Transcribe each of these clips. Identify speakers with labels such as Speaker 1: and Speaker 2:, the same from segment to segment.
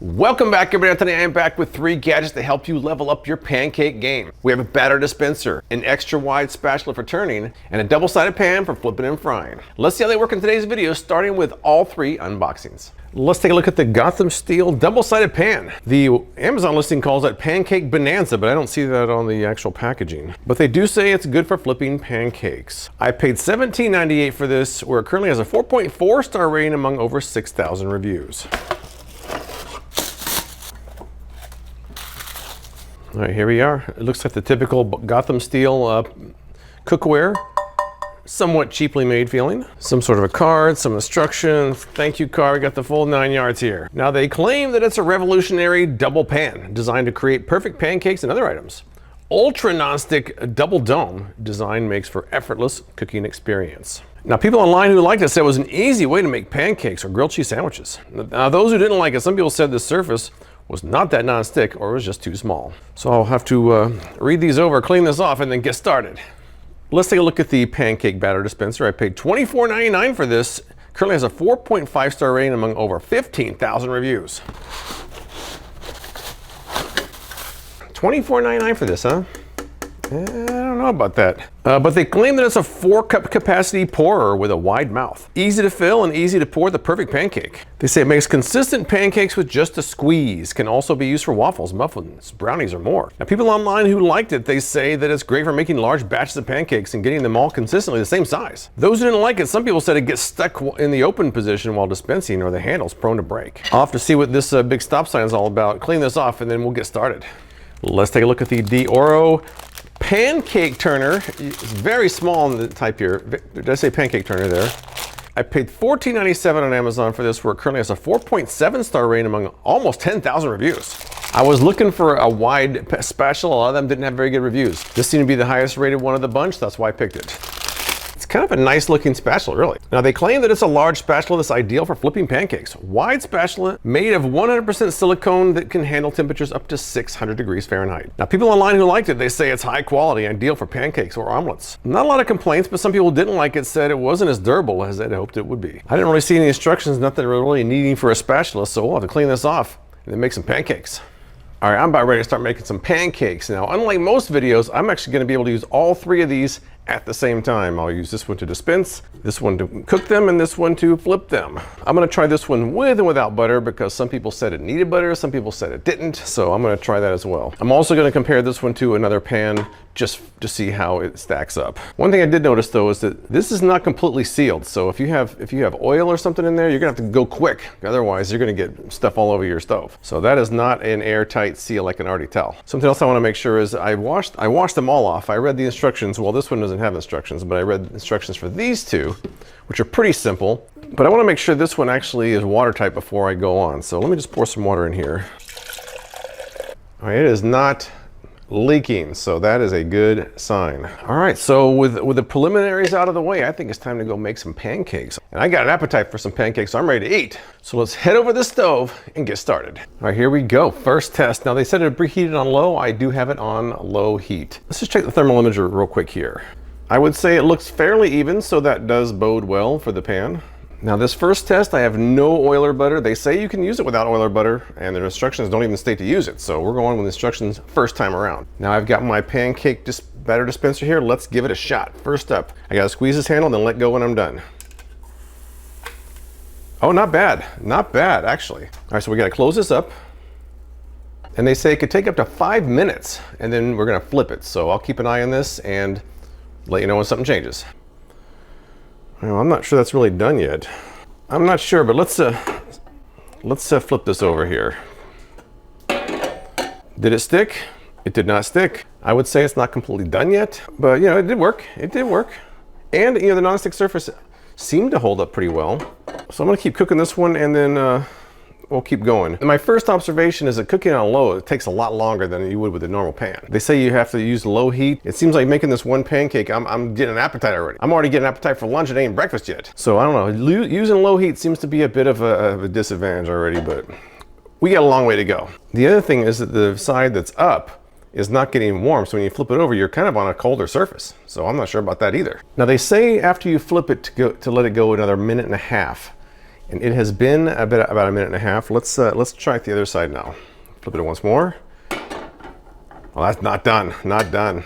Speaker 1: Welcome back, everybody. Today I am back with 3 gadgets to help you level up your pancake game. We have a batter dispenser, an extra wide spatula for turning, and a double-sided pan for flipping and frying. Let's see how they work in today's video, starting with all 3 unboxings. Let's take a look at the Gotham Steel double-sided pan. The Amazon listing calls it Pancake Bonanza, but I don't see that on the actual packaging. But they do say it's good for flipping pancakes. I paid $17.98 for this, where it currently has a 4.4 star rating among over 6,000 reviews. All right, here we are. It looks like the typical Gotham Steel cookware. Somewhat cheaply made feeling. Some sort of a card, some instructions, thank you card, we got the full 9 yards here. Now they claim that it's a revolutionary double pan designed to create perfect pancakes and other items. Ultra nonstick double dome design makes for effortless cooking experience. Now people online who liked it said it was an easy way to make pancakes or grilled cheese sandwiches. Now those who didn't like it, some people said the surface was not that non-stick or was just too small. So I'll have to read these over, clean this off, and then get started. Let's take a look at the pancake batter dispenser. I paid $24.99 for this. Currently has a 4.5 star rating among over 15,000 reviews. $24.99 for this, huh? I don't know about that. But they claim that it's a 4-cup capacity pourer with a wide mouth. Easy to fill and easy to pour the perfect pancake. They say it makes consistent pancakes with just a squeeze. Can also be used for waffles, muffins, brownies, or more. Now people online who liked it, they say that it's great for making large batches of pancakes and getting them all consistently the same size. Those who didn't like it, some people said it gets stuck in the open position while dispensing or the handle's prone to break. I'll have to see what this big stop sign is all about, clean this off, and then we'll get started. Let's take a look at the Oro pancake turner. It's very small in the type here. Did I say pancake turner there? I paid $14.97 on Amazon for this, where it currently has a 4.7 star rating among almost 10,000 reviews. I was looking for a wide spatula. A lot of them didn't have very good reviews. This seemed to be the highest rated one of the bunch. That's why I picked it. It's kind of a nice looking spatula, really. Now they claim that it's a large spatula that's ideal for flipping pancakes. Wide spatula made of 100% silicone that can handle temperatures up to 600 degrees Fahrenheit. Now people online who liked it, they say it's high quality, ideal for pancakes or omelets. Not a lot of complaints, but some people who didn't like it said it wasn't as durable as they'd hoped it would be. I didn't really see any instructions, nothing really needing for a spatula, so we'll have to clean this off and then make some pancakes. All right, I'm about ready to start making some pancakes. Now, unlike most videos, I'm actually gonna be able to use all 3 of these at the same time. I'll use this one to dispense, this one to cook them, and this one to flip them. I'm gonna try this one with and without butter because some people said it needed butter, some people said it didn't, so I'm gonna try that as well. I'm also gonna compare this one to another pan just to see how it stacks up. One thing I did notice though is that this is not completely sealed, so if you have oil or something in there, you're gonna have to go quick, otherwise you're gonna get stuff all over your stove. So that is not an airtight seal, I can already tell. Something else I wanna make sure is I washed them all off. I read the instructions. Well, this one doesn't have instructions, but I read instructions for these 2, which are pretty simple, but I wanna make sure this one actually is watertight before I go on. So let me just pour some water in here. All right, it is not leaking, so that is a good sign. All right, so with the preliminaries out of the way, I think it's time to go make some pancakes. And I got an appetite for some pancakes, so I'm ready to eat. So let's head over to the stove and get started. All right, here we go. First test. Now they said it preheated on low. I do have it on low heat. Let's just check the thermal imager real quick here. I would say it looks fairly even, so that does bode well for the pan. Now this first test, I have no oil or butter. They say you can use it without oil or butter, and their instructions don't even state to use it. So we're going with instructions first time around. Now I've got my pancake batter dispenser here. Let's give it a shot. First up, I gotta squeeze this handle, then let go when I'm done. Oh, not bad. Not bad, actually. All right, so we gotta close this up. And they say it could take up to 5 minutes, and then we're gonna flip it. So I'll keep an eye on this and let you know when something changes. Well, I'm not sure that's really done yet. I'm not sure, but let's flip this over here. Did it stick? It did not stick. I would say it's not completely done yet, but you know, it did work. It did work. And you know, the nonstick surface seemed to hold up pretty well. So I'm gonna keep cooking this one and then we'll keep going. And my first observation is that cooking on low, it takes a lot longer than you would with a normal pan. They say you have to use low heat. It seems like making this one pancake, I'm getting an appetite already. I'm already getting an appetite for lunch and it ain't breakfast yet. So I don't know, using low heat seems to be a bit of a disadvantage already, but we got a long way to go. The other thing is that the side that's up is not getting warm, so when you flip it over, you're kind of on a colder surface. So I'm not sure about that either. Now they say after you flip it to let it go another minute and a half, And it has been about a minute and a half. Let's try it the other side now. Flip it once more. Well, that's not done, not done.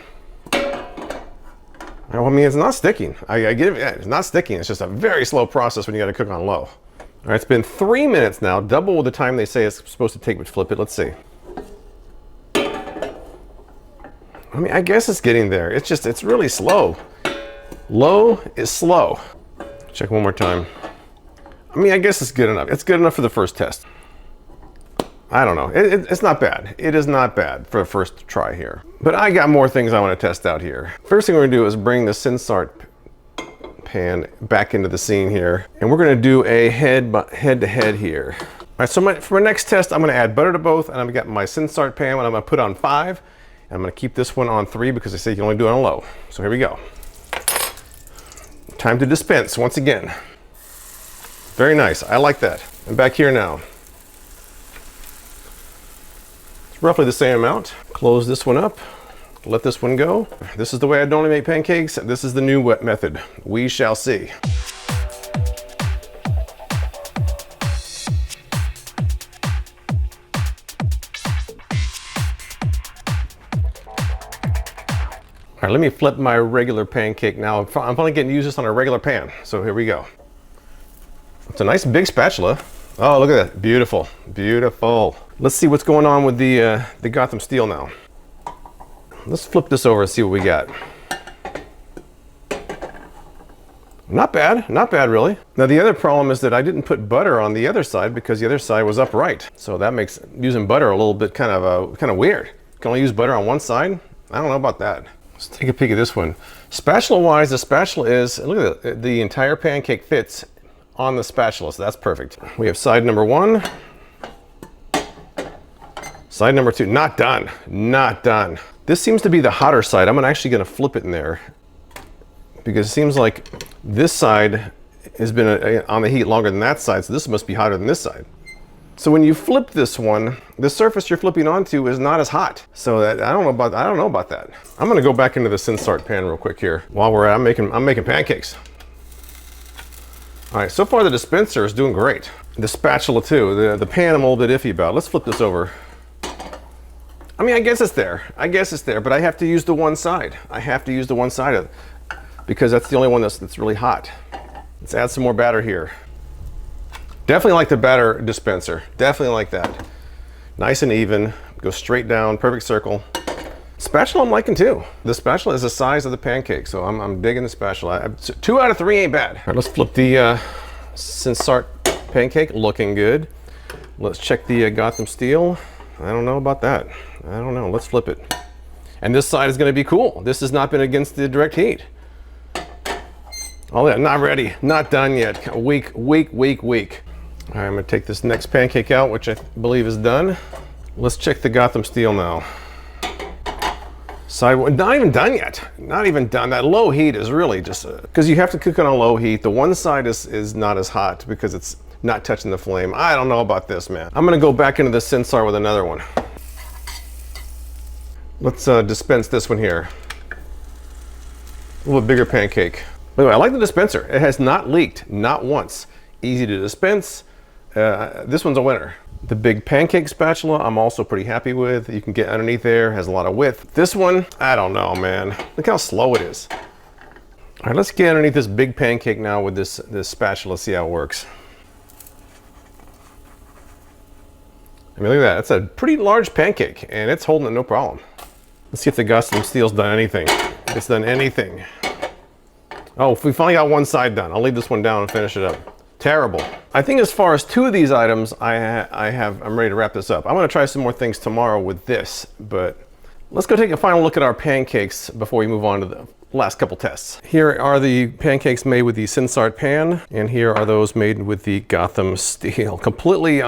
Speaker 1: Well, I mean, it's not sticking. I get it, it's not sticking. It's just a very slow process when you got to cook on low. All right, it's been 3 minutes now, double the time they say it's supposed to take to flip it. Let's see. I mean, I guess it's getting there. It's really slow. Low is slow. Check one more time. I mean, I guess it's good enough. It's good enough for the first test. I don't know. It's not bad. It is not bad for a first try here. But I got more things I want to test out here. First thing we're gonna do is bring the Sensarte pan back into the scene here. And we're gonna do a head-to-head here. All right, so for my next test, I'm gonna add butter to both, and I've got my Sensarte pan, and I'm gonna put on 5. And I'm gonna keep this one on 3 because they say you can only do it on low. So here we go. Time to dispense once again. Very nice, I like that. And back here now. It's roughly the same amount. Close this one up, let this one go. This is the way I normally make pancakes. This is the new method. We shall see. All right, let me flip my regular pancake now. I'm finally getting to use this on a regular pan. So here we go. It's a nice big spatula. Oh, look at that, beautiful, beautiful. Let's see what's going on with the Gotham steel now. Let's flip this over and see what we got. Not bad really. Now the other problem is that I didn't put butter on the other side because the other side was upright. So that makes using butter a little bit kind of weird. You can only use butter on one side? I don't know about that. Let's take a peek at this one. Spatula wise, the spatula is, look at the entire pancake fits on the spatula, so that's perfect. We have side number 1. Side number 2, not done, not done. This seems to be the hotter side. I'm actually gonna flip it in there because it seems like this side has been on the heat longer than that side, so this must be hotter than this side. So when you flip this one, the surface you're flipping onto is not as hot. So that, I don't know about that. I'm gonna go back into the Sensarte pan real quick here. While we're at, I'm making pancakes. All right, so far the dispenser is doing great. The spatula too. The pan I'm a little bit iffy about. Let's flip this over. I mean, I guess it's there. I guess it's there, but I have to use the one side. I have to use the one side of it because that's the only one that's really hot. Let's add some more batter here. Definitely like the batter dispenser. Definitely like that. Nice and even. Go straight down, perfect circle. Spatula I'm liking too. The spatula is the size of the pancake, so I'm digging the spatula. 2 out of 3 ain't bad. All right, let's flip the Sensarte pancake. Looking good. Let's check the Gotham steel. I don't know about that. I don't know. Let's flip it. And this side is going to be cool. This has not been against the direct heat. Oh yeah, not ready. Not done yet. Weak. All right, I'm going to take this next pancake out, which I believe is done. Let's check the Gotham steel now. Side one, not even done yet. Not even done. That low heat is really just because you have to cook it on low heat. The one side is not as hot because it's not touching the flame. I don't know about this, man. I'm gonna go back into the Sensarte with another one. Let's dispense this one here. A little bit bigger pancake. By the way, I like the dispenser. It has not leaked, not once. Easy to dispense. This one's a winner. The big pancake spatula, I'm also pretty happy with. You can get underneath there, has a lot of width. This one, I don't know, man. Look how slow it is. All right, let's get underneath this big pancake now with this spatula, see how it works. I mean, look at that. That's a pretty large pancake, and it's holding it no problem. Let's see if the Gotham steel's done anything. If it's done anything. Oh, we finally got one side done. I'll leave this one down and finish it up. Terrible. I think as far as 2 of these items, I'm ready to wrap this up. I'm gonna try some more things tomorrow with this, but let's go take a final look at our pancakes before we move on to the last couple tests. Here are the pancakes made with the Sensarte pan, and here are those made with the Gotham steel. Completely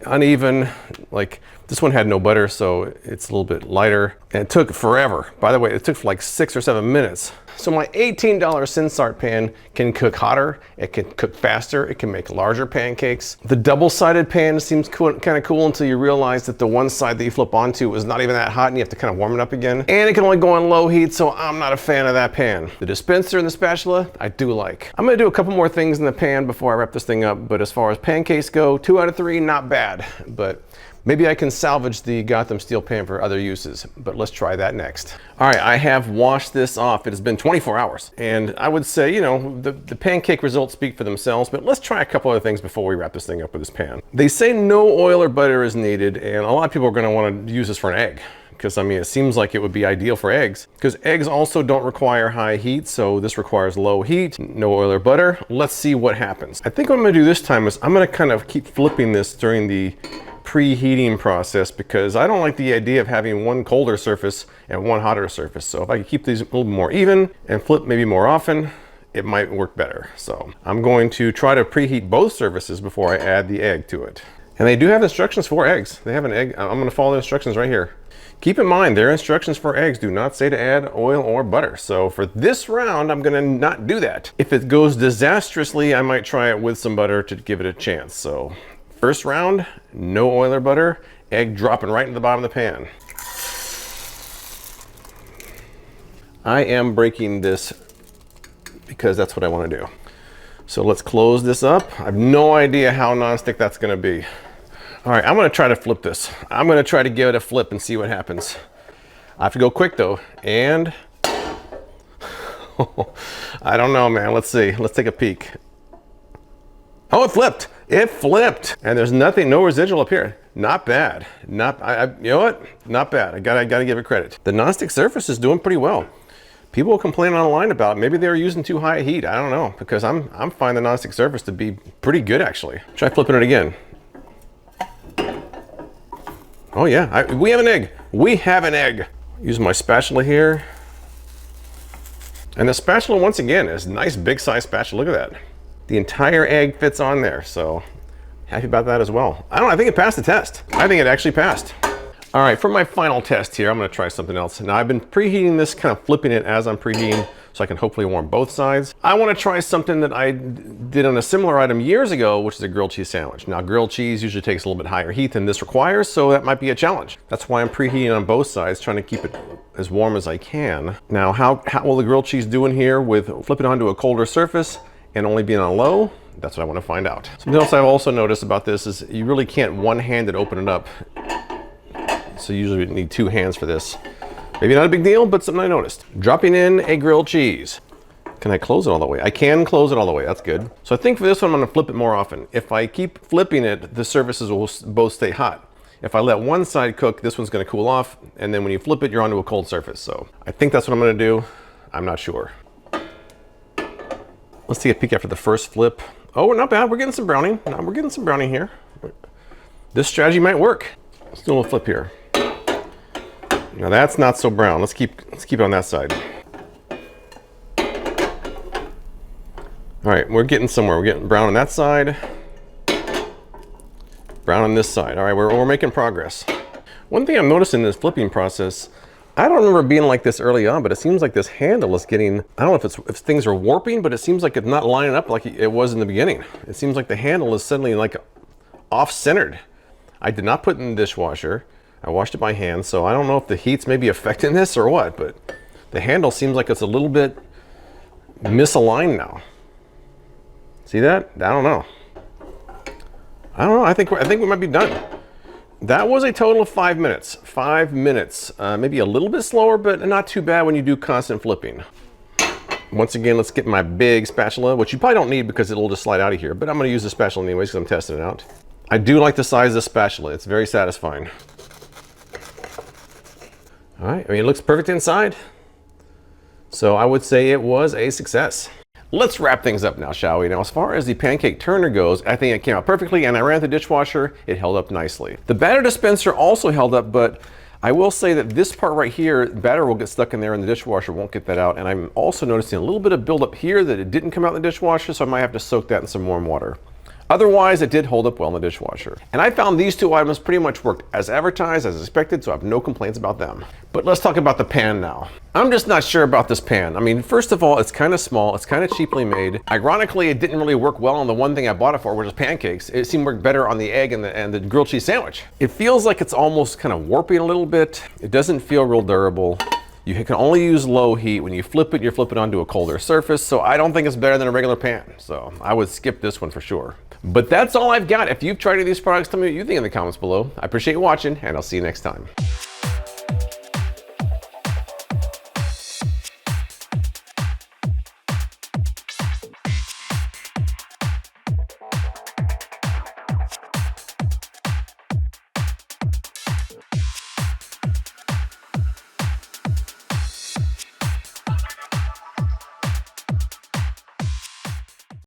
Speaker 1: uneven. Like this one had no butter, so it's a little bit lighter. And it took forever. By the way, it took like 6 or 7 minutes. So my $18 Sensarte pan can cook hotter, it can cook faster, it can make larger pancakes. The double-sided pan seems kind of cool until you realize that the one side that you flip onto is not even that hot and you have to kind of warm it up again. And it can only go on low heat, so I'm not a fan of that pan. The dispenser and the spatula, I do like. I'm gonna do a couple more things in the pan before I wrap this thing up, but as far as pancakes go, 2 out of 3, not bad. But maybe I can salvage the Gotham steel pan for other uses, but let's try that next. All right, I have washed this off. It has been 24 hours. And I would say, you know, the pancake results speak for themselves, but let's try a couple other things before we wrap this thing up with this pan. They say no oil or butter is needed, and a lot of people are gonna wanna use this for an egg. Because I mean, it seems like it would be ideal for eggs. Because eggs also don't require high heat, so this requires low heat, no oil or butter. Let's see what happens. I think what I'm gonna do this time is I'm gonna kind of keep flipping this during the preheating process because I don't like the idea of having one colder surface and one hotter surface. So if I can keep these a little more even and flip maybe more often, it might work better. So I'm going to try to preheat both surfaces before I add the egg to it. And they do have instructions for eggs. They have an egg. I'm gonna follow the instructions right here. Keep in mind, their instructions for eggs do not say to add oil or butter. So for this round, I'm gonna not do that. If it goes disastrously, I might try it with some butter to give it a chance. So first round, no oil or butter, egg dropping right in the bottom of the pan. I am breaking this because that's what I wanna do. So let's close this up. I have no idea how nonstick that's gonna be. All right, I'm gonna try to flip this. I'm gonna try to give it a flip and see what happens. I have to go quick though, and I don't know, man. Let's see. Let's take a peek. Oh, it flipped. It flipped, and there's nothing, no residual up here. Not bad. You know what? Not bad. I gotta give it credit. The nonstick surface is doing pretty well. People will complain online about maybe they were using too high heat. I don't know, because I'm finding the nonstick surface to be pretty good actually. Try flipping it again. Oh yeah, we have an egg. We have an egg. Use my spatula here. And the spatula, once again, is a nice big size spatula. Look at that. The entire egg fits on there, so happy about that as well. I think it passed the test. I think it actually passed. All right, for my final test here, I'm gonna try something else. Now I've been preheating this, kind of flipping it as I'm preheating so I can hopefully warm both sides. I wanna try something that I did on a similar item years ago, which is a grilled cheese sandwich. Now grilled cheese usually takes a little bit higher heat than this requires, so that might be a challenge. That's why I'm preheating on both sides, trying to keep it as warm as I can. Now, how will the grilled cheese do in here with flipping onto a colder surface and only being on low? That's what I wanna find out. Something else I've also noticed about this is you really can't one-handed open it up. So you usually need 2 hands for this. Maybe not a big deal, but something I noticed. Dropping in a grilled cheese. Can I close it all the way? I can close it all the way, that's good. So I think for this one, I'm gonna flip it more often. If I keep flipping it, the surfaces will both stay hot. If I let one side cook, this one's gonna cool off, and then when you flip it, you're onto a cold surface. So I think that's what I'm gonna do. I'm not sure. Let's take a peek after the first flip. Oh, we're not bad, we're getting some browning. No, we're getting some browning here. This strategy might work. Let's do a little flip here. Now that's not so brown. Let's keep it on that side. All right, we're getting somewhere. We're getting brown on that side, brown on this side. All right, we're making progress. One thing I'm noticing in this flipping process, I don't remember being like this early on, but it seems like this handle is getting, I don't know if things are warping, but it seems like it's not lining up like it was in the beginning. It seems like the handle is suddenly like off-centered. I did not put it in the dishwasher. I washed it by hand, so I don't know if the heat's maybe affecting this or what, but the handle seems like it's a little bit misaligned now. See that? I don't know. I think we might be done. That was a total of 5 minutes. 5 minutes. Maybe a little bit slower, but not too bad when you do constant flipping. Once again, let's get my big spatula, which you probably don't need because it'll just slide out of here, but I'm gonna use the spatula anyways because I'm testing it out. I do like the size of the spatula. It's very satisfying. All right, I mean, it looks perfect inside. So I would say it was a success. Let's wrap things up now, shall we? Now, as far as the pancake turner goes, I think it came out perfectly, and I ran the dishwasher. It held up nicely. The batter dispenser also held up, but I will say that this part right here, batter will get stuck in there and the dishwasher won't get that out. And I'm also noticing a little bit of buildup here that it didn't come out in the dishwasher, so I might have to soak that in some warm water. Otherwise, it did hold up well in the dishwasher. And I found these two items pretty much worked as advertised, as expected, so I have no complaints about them. But let's talk about the pan now. I'm just not sure about this pan. I mean, first of all, it's kind of small, it's kind of cheaply made. Ironically, it didn't really work well on the one thing I bought it for, which is pancakes. It seemed to work better on the egg and the grilled cheese sandwich. It feels like it's almost kind of warping a little bit. It doesn't feel real durable. You can only use low heat. When you flip it, you're flipping onto a colder surface, so I don't think it's better than a regular pan. So I would skip this one for sure. But that's all I've got. If you've tried any of these products, tell me what you think in the comments below. I appreciate you watching, and I'll see you next time.